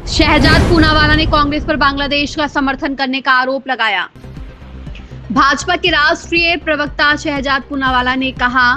शहजाद पूनावाला ने कांग्रेस पर बांग्लादेश का समर्थन करने का आरोप लगाया। भाजपा के राष्ट्रीय प्रवक्ता शहजाद पूनावाला ने कहा,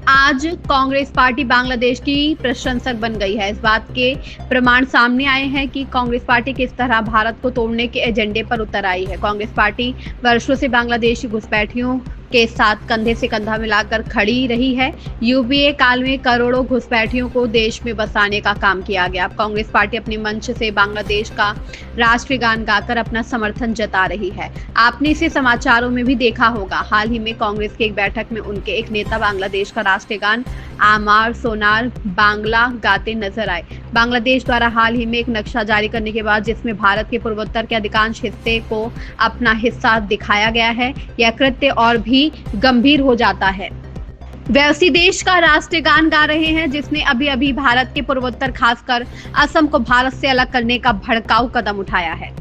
आज कांग्रेस पार्टी बांग्लादेश की प्रशंसक बन गई है। इस बात के प्रमाण सामने आए हैं कि कांग्रेस पार्टी किस तरह भारत को तोड़ने के एजेंडे पर उतर आई है। कांग्रेस पार्टी वर्षों से बांग्लादेशी घुसपैठियों के साथ कंधे से कंधा मिलाकर खड़ी रही है। यूपीए काल में करोड़ों घुसपैठियों को देश में बसाने का काम किया गया। अब कांग्रेस पार्टी अपने मंच से बांग्लादेश का राष्ट्रीय गान गाकर अपना समर्थन जता रही है। आपने इसे समाचारों में भी देखा होगा। हाल ही में कांग्रेस की एक बैठक में उनके एक नेता बांग्लादेश का राष्ट्रीय गान आमार सोनार बांग्ला गाते नजर आए। बांग्लादेश द्वारा हाल ही में एक नक्शा जारी करने के बाद जिसमें भारत के पूर्वोत्तर के अधिकांश हिस्से को अपना हिस्सा दिखाया गया है, यह कृत्य और भी गंभीर हो जाता है। वे उसी देश का राष्ट्रीय गान गा रहे हैं जिसने अभी अभी भारत के पूर्वोत्तर खासकर असम को भारत से अलग करने का भड़काऊ कदम उठाया है।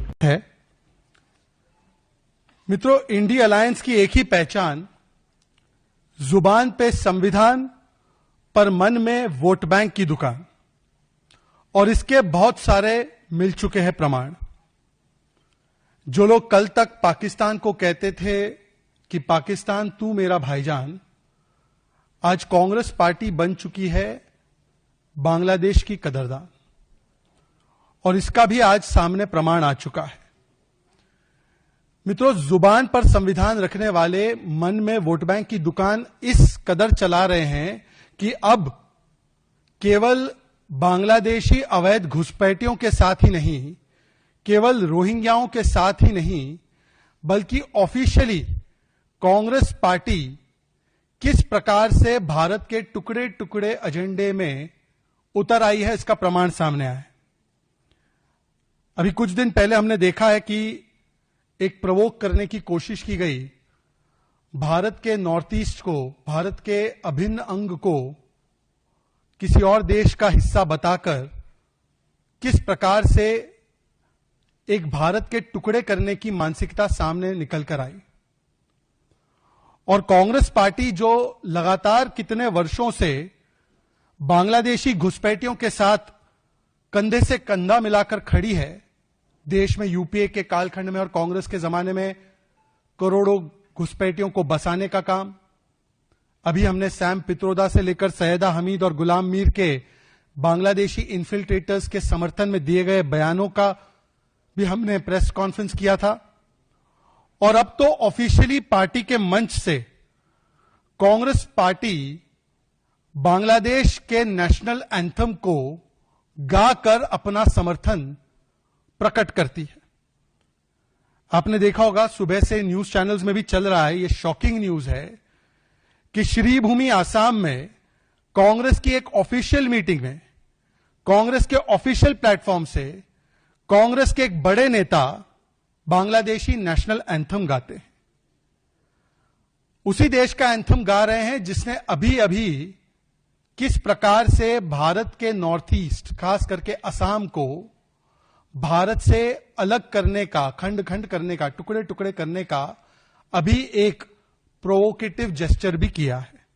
मित्रों, इंडी अलायंस की एक ही पहचान जुबान पे संविधान पर मन में वोट बैंक की दुकान, और इसके बहुत सारे मिल चुके हैं प्रमाण। जो लोग कल तक पाकिस्तान को कहते थे कि पाकिस्तान तू मेरा भाईजान, आज कांग्रेस पार्टी बन चुकी है बांग्लादेश की कदरदान, और इसका भी आज सामने प्रमाण आ चुका है। मित्रों, जुबान पर संविधान रखने वाले मन में वोट बैंक की दुकान इस कदर चला रहे हैं कि अब केवल बांग्लादेशी अवैध घुसपैठियों के साथ ही नहीं, केवल रोहिंग्याओं के साथ ही नहीं, बल्कि ऑफिशियली कांग्रेस पार्टी किस प्रकार से भारत के टुकड़े टुकड़े एजेंडे में उतर आई है, इसका प्रमाण सामने आया है। अभी कुछ दिन पहले हमने देखा है कि एक प्रवोक करने की कोशिश की गई, भारत के नॉर्थ ईस्ट को, भारत के अभिन्न अंग को किसी और देश का हिस्सा बताकर किस प्रकार से एक भारत के टुकड़े करने की मानसिकता सामने निकल कर आई। और कांग्रेस पार्टी जो लगातार कितने वर्षों से बांग्लादेशी घुसपैठियों के साथ कंधे से कंधा मिलाकर खड़ी है, देश में यूपीए के कालखंड में और कांग्रेस के जमाने में करोड़ों घुसपैठियों को बसाने का काम, अभी हमने सैम पित्रोदा से लेकर सैयदा हमीद और गुलाम मीर के बांग्लादेशी इन्फिल्ट्रेटर्स के समर्थन में दिए गए बयानों का भी हमने प्रेस कॉन्फ्रेंस किया था। और अब तो ऑफिशियली पार्टी के मंच से कांग्रेस पार्टी बांग्लादेश के नेशनल एंथम को गाकर अपना समर्थन प्रकट करती है। आपने देखा होगा, सुबह से न्यूज चैनल्स में भी चल रहा है, यह शॉकिंग न्यूज है कि श्रीभूमि आसाम में कांग्रेस की एक ऑफिशियल मीटिंग में, कांग्रेस के ऑफिशियल प्लेटफॉर्म से कांग्रेस के एक बड़े नेता बांग्लादेशी नेशनल एंथम गाते हैं। उसी देश का एंथम गा रहे हैं जिसने अभी अभी किस प्रकार से भारत के नॉर्थ ईस्ट, खास करके असम को भारत से अलग करने का, खंड खंड करने का, टुकड़े टुकड़े करने का अभी एक प्रोवोकेटिव जेस्चर भी किया है।